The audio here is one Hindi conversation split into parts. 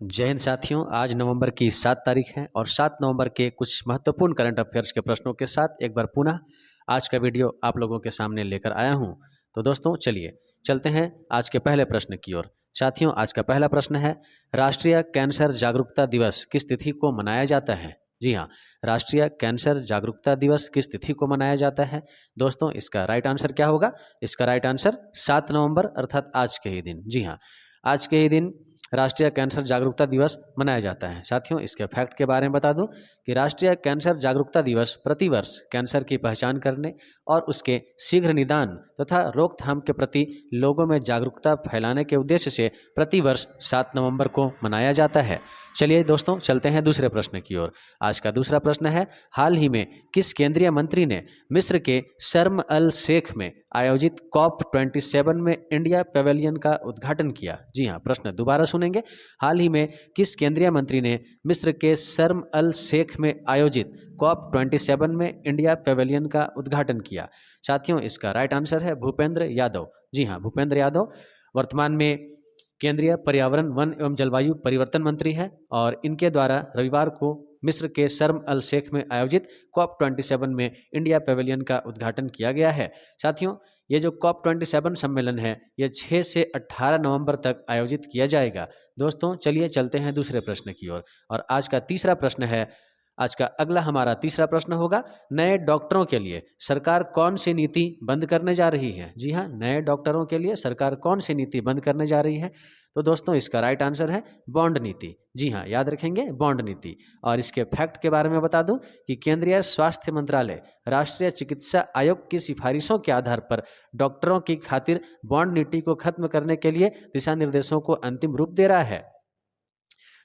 जय हिंद साथियों। आज नवंबर की 7 तारीख है और 7 नवंबर के कुछ महत्वपूर्ण करंट अफेयर्स के प्रश्नों के साथ एक बार पुनः आज का वीडियो आप लोगों के सामने लेकर आया हूं। तो दोस्तों चलिए चलते हैं आज के पहले प्रश्न की ओर। साथियों, आज का पहला प्रश्न है, राष्ट्रीय कैंसर जागरूकता दिवस किस तिथि को मनाया जाता है? जी हाँ, राष्ट्रीय कैंसर जागरूकता दिवस किस तिथि को मनाया जाता है? दोस्तों, इसका राइट आंसर क्या होगा? इसका राइट आंसर 7 नवंबर अर्थात आज के ही दिन। जी हाँ, आज के ही दिन राष्ट्रीय कैंसर जागरूकता दिवस मनाया जाता है। साथियों, इसके फैक्ट के बारे में बता दूं कि राष्ट्रीय कैंसर जागरूकता दिवस प्रतिवर्ष कैंसर की पहचान करने और उसके शीघ्र निदान तथा रोकथाम के प्रति लोगों में जागरूकता फैलाने के उद्देश्य से प्रतिवर्ष 7 नवंबर को मनाया जाता है। चलिए दोस्तों, चलते हैं दूसरे प्रश्न की ओर। आज का दूसरा प्रश्न है, हाल ही में किस केंद्रीय मंत्री ने मिस्र के शर्म अल शेख में आयोजित COP27 में इंडिया पेवेलियन का उद्घाटन किया? जी हाँ, प्रश्न दोबारा सुनेंगे। हाल ही में किस केंद्रीय मंत्री ने मिस्र के शर्म अल शेख में आयोजित COP27 में इंडिया पेवेलियन का उद्घाटन किया? साथियों, इसका राइट आंसर है भूपेंद्र यादव। जी हाँ, भूपेंद्र यादव वर्तमान में केंद्रीय पर्यावरण, वन एवं जलवायु परिवर्तन मंत्री है और इनके द्वारा रविवार को मिस्र के शर्म अल शेख में आयोजित COP27 में इंडिया पेवेलियन का उद्घाटन किया गया है। साथियों, ये जो COP27 सम्मेलन है ये 6 से 18 नवंबर तक आयोजित किया जाएगा। दोस्तों चलिए चलते हैं दूसरे प्रश्न की ओर और आज का तीसरा प्रश्न है, आज का अगला हमारा तीसरा प्रश्न होगा, नए डॉक्टरों के लिए सरकार कौन सी नीति बंद करने जा रही है? जी हाँ, नए डॉक्टरों के लिए सरकार कौन सी नीति बंद करने जा रही है? तो दोस्तों, इसका राइट आंसर है बॉन्ड नीति। जी हाँ, याद रखेंगे, बॉन्ड नीति। और इसके फैक्ट के बारे में बता दूं कि केंद्रीय स्वास्थ्य मंत्रालय राष्ट्रीय चिकित्सा आयोग की सिफारिशों के आधार पर डॉक्टरों की खातिर बॉन्ड नीति को खत्म करने के लिए दिशा निर्देशों को अंतिम रूप दे रहा है।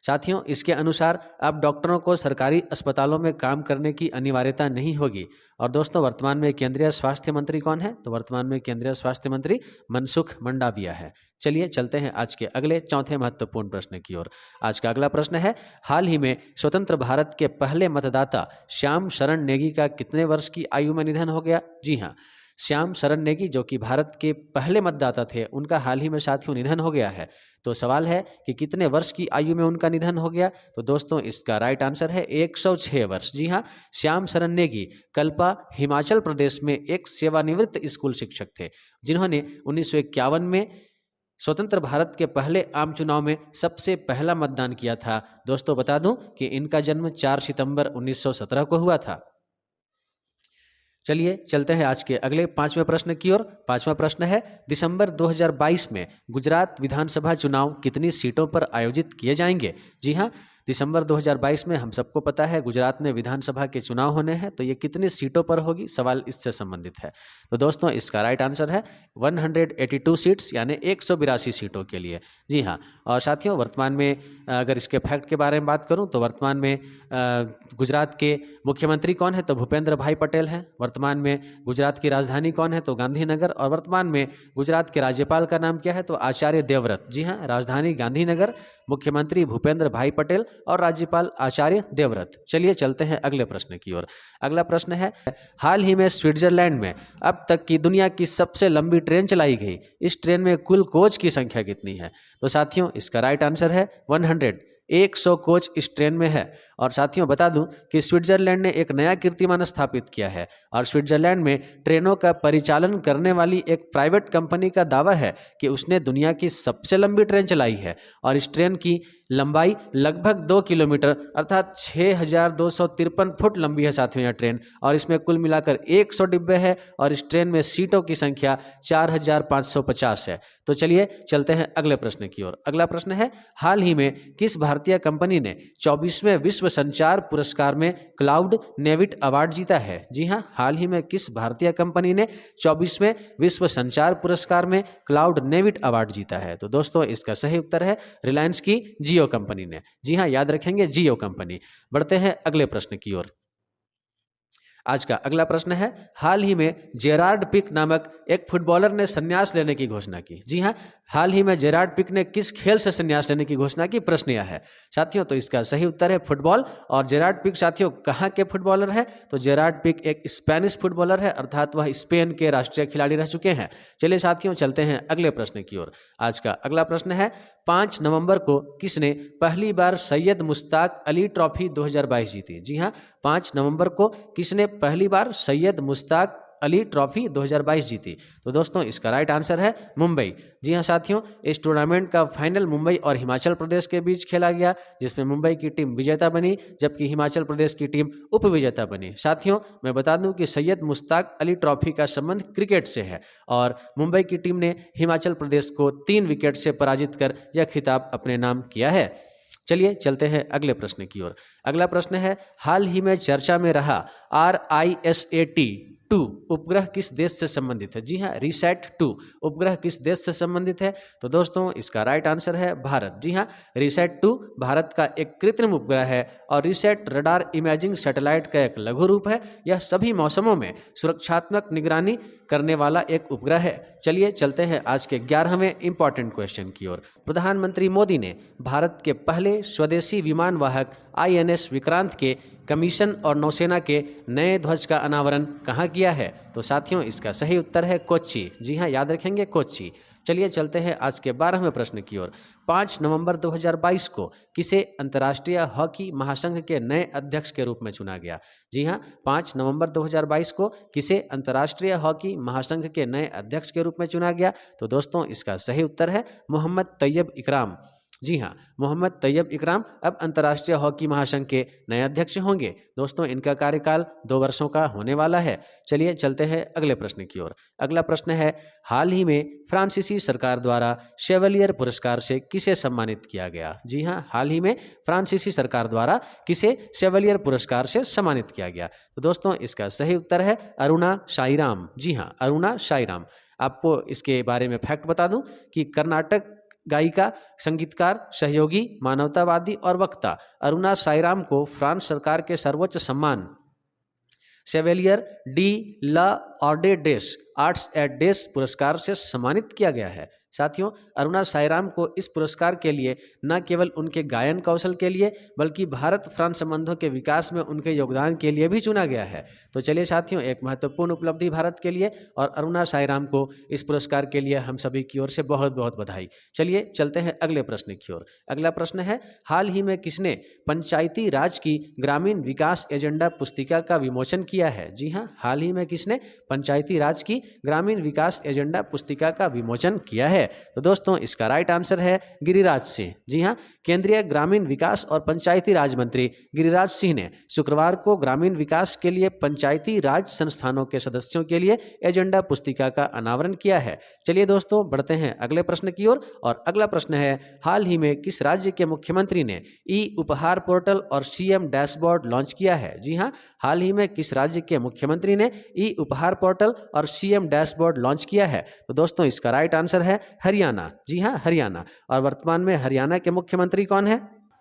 साथियों, इसके अनुसार अब डॉक्टरों को सरकारी अस्पतालों में काम करने की अनिवार्यता नहीं होगी। और दोस्तों, वर्तमान में केंद्रीय स्वास्थ्य मंत्री कौन है? तो वर्तमान में केंद्रीय स्वास्थ्य मंत्री मनसुख मंडाविया है। चलिए चलते हैं आज के अगले चौथे महत्वपूर्ण प्रश्न की ओर। आज का अगला प्रश्न है, हाल ही में स्वतंत्र भारत के पहले मतदाता श्याम शरण नेगी का कितने वर्ष की आयु में निधन हो गया? जी हाँ, श्याम शरण नेगी जो कि भारत के पहले मतदाता थे, उनका हाल ही में साथियों निधन हो गया है। तो सवाल है कि कितने वर्ष की आयु में उनका निधन हो गया? तो दोस्तों, इसका राइट आंसर है 106 वर्ष। जी हाँ, श्याम शरण नेगी कल्पा हिमाचल प्रदेश में एक सेवानिवृत्त स्कूल शिक्षक थे, जिन्होंने 1951 में स्वतंत्र भारत के पहले आम चुनाव में सबसे पहला मतदान किया था। दोस्तों बता दूं कि इनका जन्म 4 सितंबर 1917 को हुआ था। चलिए चलते हैं आज के अगले पांचवें प्रश्न की ओर। पांचवा प्रश्न है, दिसंबर 2022 में गुजरात विधानसभा चुनाव कितनी सीटों पर आयोजित किए जाएंगे? जी हाँ, दिसंबर 2022 में हम सबको पता है गुजरात में विधानसभा के चुनाव होने हैं, तो ये कितनी सीटों पर होगी, सवाल इससे संबंधित है। तो दोस्तों, इसका राइट आंसर है 182 सीट्स, यानी 182 सीटों के लिए। जी हाँ, और साथियों, वर्तमान में अगर इसके फैक्ट के बारे में बात करूं तो वर्तमान में गुजरात के मुख्यमंत्री कौन है? तो भूपेंद्र भाई पटेल हैं। वर्तमान में गुजरात की राजधानी कौन है? तो गांधीनगर। और वर्तमान में गुजरात के राज्यपाल का नाम क्या है? तो आचार्य देवव्रत। जी हाँ, राजधानी गांधीनगर, मुख्यमंत्री भूपेंद्र भाई पटेल और राज्यपाल आचार्य देवव्रत। चलिए चलते हैं अगले प्रश्न की ओर। अगला प्रश्न है, हाल ही में स्विट्जरलैंड में अब तक की दुनिया की सबसे लंबी ट्रेन चलाई गई। इस ट्रेन में कुल कोच की संख्या कितनी है? तो साथियों, इसका राइट आंसर है 100 कोच इस ट्रेन में है। और साथियों बता दूं कि स्विट्जरलैंड ने एक नया कीर्तिमान स्थापित किया है और स्विट्जरलैंड में ट्रेनों का परिचालन करने वाली एक प्राइवेट कंपनी का दावा है कि उसने दुनिया की सबसे लंबी ट्रेन चलाई है। और इस ट्रेन की लंबाई लगभग 2 किलोमीटर अर्थात 6253 फुट लंबी है साथियों यह ट्रेन। और इसमें कुल मिलाकर 100 डिब्बे हैं और इस ट्रेन में सीटों की संख्या 4550 है। तो चलिए चलते हैं अगले प्रश्न की ओर। अगला प्रश्न है, हाल ही में किस भारतीय कंपनी ने 24वें विश्व संचार पुरस्कार में क्लाउड नेविट अवार्ड जीता है? जी हाँ, हाल ही में किस भारतीय कंपनी ने 24वें विश्व संचार पुरस्कार में क्लाउड नेविट अवार्ड जीता है? तो दोस्तों, इसका सही उत्तर है रिलायंस की जियो कंपनी ने। जी हाँ, याद रखेंगे, जियो कंपनी। बढ़ते हैं अगले प्रश्न की ओर। आज का अगला प्रश्न है, हाल ही में जेरार्ड पिक नामक एक फुटबॉलर ने संन्यास लेने की घोषणा की। जी हाँ, हाल ही में जेरार्ड पिक ने किस खेल से संन्यास लेने की घोषणा की, प्रश्न यह है साथियों। तो इसका सही उत्तर है फुटबॉल। और जेरार्ड पिक साथियों कहाँ के फुटबॉलर है? तो जेरार्ड पिक एक स्पेनिश फुटबॉलर है, अर्थात वह स्पेन के राष्ट्रीय खिलाड़ी रह चुके हैं। चलिए साथियों चलते हैं अगले प्रश्न की ओर। आज का अगला प्रश्न है, 5 नवंबर को किसने पहली बार सैयद मुश्ताक अली ट्रॉफी 2022 जीती? जी हाँ, 5 नवंबर को किसने पहली बार सैयद मुश्ताक अली ट्रॉफी 2022 जीती? तो दोस्तों इसका राइट आंसर है मुंबई। जी हाँ साथियों, इस टूर्नामेंट का फाइनल मुंबई और हिमाचल प्रदेश के बीच खेला गया, जिसमें मुंबई की टीम विजेता बनी जबकि हिमाचल प्रदेश की टीम उप विजेता बनी। साथियों मैं बता दूं कि सैयद मुश्ताक अली ट्रॉफी का संबंध क्रिकेट से है और मुंबई की टीम ने हिमाचल प्रदेश को 3 विकेट से पराजित कर यह खिताब अपने नाम किया है। चलिए चलते हैं अगले प्रश्न की ओर। अगला प्रश्न है, हाल ही में चर्चा में रहा RISAT-2 उपग्रह किस देश से संबंधित है? जी हाँ, रिसैट 2 उपग्रह किस देश से संबंधित है? तो दोस्तों इसका राइट आंसर है भारत। जी हाँ, रिसैट 2 भारत का एक कृत्रिम उपग्रह है और रिसैट रडार इमेजिंग सैटेलाइट का एक लघु रूप है। यह सभी मौसमों में सुरक्षात्मक निगरानी करने वाला एक उपग्रह है। चलिए चलते हैं आज के 11वें इंपॉर्टेंट क्वेश्चन की ओर। प्रधानमंत्री मोदी ने भारत के पहले स्वदेशी विमान वाहक INS विक्रांत के कमीशन और नौसेना के नए ध्वज का अनावरण कहाँ किया है? तो साथियों इसका सही उत्तर है कोच्चि। जी हाँ, याद रखेंगे कोच्चि। चलिए चलते हैं आज के 12वें प्रश्न की ओर। 5 नवंबर 2022 को किसे अंतर्राष्ट्रीय हॉकी महासंघ के नए अध्यक्ष के रूप में चुना गया? जी हाँ, 5 नवंबर 2022 को किसे अंतर्राष्ट्रीय हॉकी महासंघ के नए अध्यक्ष के रूप में चुना गया? तो दोस्तों इसका सही उत्तर है मोहम्मद तैयब इकराम। जी हाँ, मोहम्मद तैयब इकराम अब अंतर्राष्ट्रीय हॉकी महासंघ के नए अध्यक्ष होंगे। दोस्तों इनका कार्यकाल 2 वर्षों का होने वाला है। चलिए चलते हैं अगले प्रश्न की ओर। अगला प्रश्न है, हाल ही में फ्रांसीसी सरकार द्वारा शेवलियर पुरस्कार से किसे सम्मानित किया गया? जी हाँ, हाल ही में फ्रांसीसी सरकार द्वारा किसे शेवलियर पुरस्कार से सम्मानित किया गया? तो दोस्तों इसका सही उत्तर है अरुणा साईराम। जी हाँ, अरुणा साईराम। आपको इसके बारे में फैक्ट बता दूं कि कर्नाटक गायिका, संगीतकार, सहयोगी, मानवतावादी और वक्ता अरुणा साईराम को फ्रांस सरकार के सर्वोच्च सम्मान शेवेलियर डी ला ऑर्डे डेस आर्ट्स एट डेस पुरस्कार से सम्मानित किया गया है। साथियों अरुणा साईराम को इस पुरस्कार के लिए न केवल उनके गायन कौशल के लिए बल्कि भारत फ्रांस संबंधों के विकास में उनके योगदान के लिए भी चुना गया है। तो चलिए साथियों, एक महत्वपूर्ण उपलब्धि भारत के लिए और अरुणा साईराम को इस पुरस्कार के लिए हम सभी की ओर से बहुत बहुत बधाई। चलिए चलते हैं अगले प्रश्न की ओर। अगला प्रश्न है, हाल ही में किसने पंचायती राज की ग्रामीण विकास एजेंडा पुस्तिका का विमोचन किया है? जी हाँ, हाल ही में किसने पंचायती राज की ग्रामीण विकास एजेंडा पुस्तिका का विमोचन किया है? तो दोस्तों इसका राइट आंसर है गिरिराज सिंह। जी हां, केंद्रीय ग्रामीण विकास और पंचायती राज मंत्री गिरिराज सिंह ने शुक्रवार को ग्रामीण विकास के लिए पंचायती राज संस्थानों के सदस्यों के लिए एजेंडा पुस्तिका का अनावरण किया है। चलिए दोस्तों बढ़ते हैं अगले प्रश्न की ओर और अगला प्रश्न है, हाल ही में किस राज्य के मुख्यमंत्री ने ई उपहार पोर्टल और CM डैशबोर्ड लॉन्च किया है? जी हां, हाल ही में किस राज्य के मुख्यमंत्री ने ई उपहार पोर्टल और CM डैशबोर्ड लॉन्च किया है? तो दोस्तों इसका राइट आंसर है हरियाणा। जी हां, हरियाणा। और वर्तमान में हरियाणा के मुख्यमंत्री कौन है?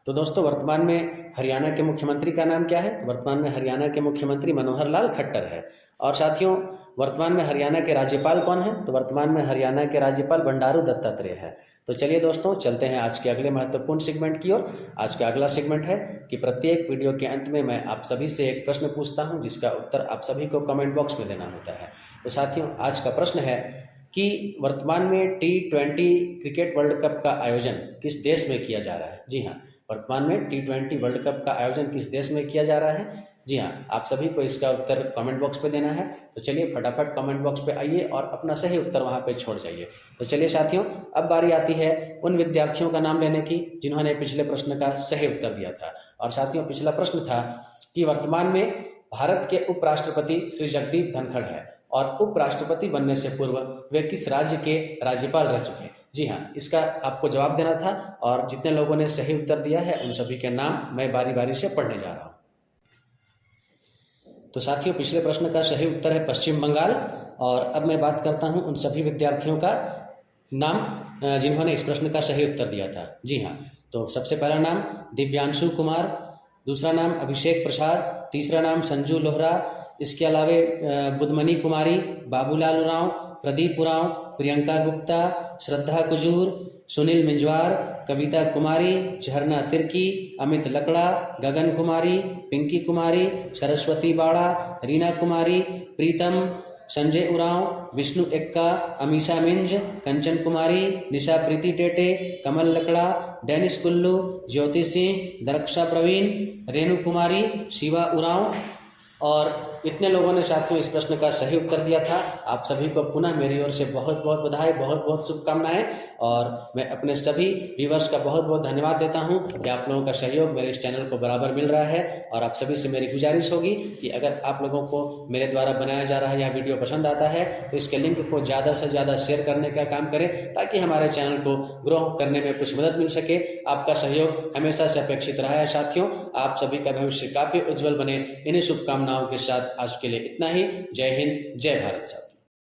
तो दोस्तों वर्तमान में हरियाणा के मुख्यमंत्री का नाम क्या है? तो वर्तमान में हरियाणा के मुख्यमंत्री मनोहर लाल खट्टर है। और साथियों वर्तमान में हरियाणा के राज्यपाल कौन है? तो वर्तमान में हरियाणा के राज्यपाल बंडारू दत्तात्रेय है। तो चलिए दोस्तों चलते हैं आज के अगले महत्वपूर्ण सेगमेंट की ओर। आज का अगला सेगमेंट है कि प्रत्येक वीडियो के अंत में मैं आप सभी से एक प्रश्न पूछता हूं जिसका उत्तर आप सभी को कमेंट बॉक्स में देना होता है। तो साथियों आज का प्रश्न है कि वर्तमान में T20 क्रिकेट वर्ल्ड कप का आयोजन किस देश में किया जा रहा है? जी हाँ, वर्तमान में T20 वर्ल्ड कप का आयोजन किस देश में किया जा रहा है? जी हाँ, आप सभी को इसका उत्तर कमेंट बॉक्स पे देना है। तो चलिए फटाफट कमेंट बॉक्स पे आइए और अपना सही उत्तर वहाँ पे छोड़ जाइए। तो चलिए साथियों अब बारी आती है उन विद्यार्थियों का नाम लेने की जिन्होंने पिछले प्रश्न का सही उत्तर दिया था। और साथियों पिछला प्रश्न था कि वर्तमान में भारत के उपराष्ट्रपति श्री जगदीप धनखड़ है और उपराष्ट्रपति बनने से पूर्व वे किस राज्य के राज्यपाल रह चुके हैं? जी हाँ, इसका आपको जवाब देना था और जितने लोगों ने सही उत्तर दिया है उन सभी के नाम मैं बारी बारी से पढ़ने जा रहा हूँ। तो साथियों पिछले प्रश्न का सही उत्तर है पश्चिम बंगाल। और अब मैं बात करता हूँ उन सभी विद्यार्थियों का नाम जिन्होंने इस प्रश्न का सही उत्तर दिया था। जी हाँ, तो सबसे पहला नाम दिव्यांशु कुमार, दूसरा नाम अभिषेक प्रसाद, तीसरा नाम संजू लोहरा, इसके अलावा बुधमणि कुमारी, बाबूलाल उरांव, प्रदीप उरांव, प्रियंका गुप्ता, श्रद्धा कुजूर, सुनील मिंजवार, कविता कुमारी, झरना तिर्की, अमित लकड़ा, गगन कुमारी, पिंकी कुमारी, सरस्वती बाड़ा, रीना कुमारी, प्रीतम, संजय उरांव, विष्णु एक्का, अमीषा मिंज, कंचन कुमारी, निशा प्रीति टेटे, कमल लकड़ा, डेनिस कुल्लू, ज्योति सिंह, दरक्षा प्रवीण, रेणु कुमारी, शिवा उरांव और इतने लोगों ने साथियों इस प्रश्न का सही उत्तर दिया था। आप सभी को पुनः मेरी ओर से बहुत बहुत बधाई, बहुत बहुत शुभकामनाएं और मैं अपने सभी व्यूवर्स का बहुत बहुत धन्यवाद देता हूं कि आप लोगों का सहयोग मेरे इस चैनल को बराबर मिल रहा है। और आप सभी से मेरी गुजारिश होगी कि अगर आप लोगों को मेरे द्वारा बनाया जा रहा यह वीडियो पसंद आता है तो इसके लिंक को ज़्यादा से ज़्यादा शेयर करने का काम करें ताकि हमारे चैनल को ग्रो करने में कुछ मदद मिल सके। आपका सहयोग हमेशा से अपेक्षित रहा है साथियों। आप सभी का भविष्य काफ़ी उज्जवल बने, इन्हीं शुभकामनाओं के साथ आज के लिए इतना ही। जय हिंद, जय भारत साहब।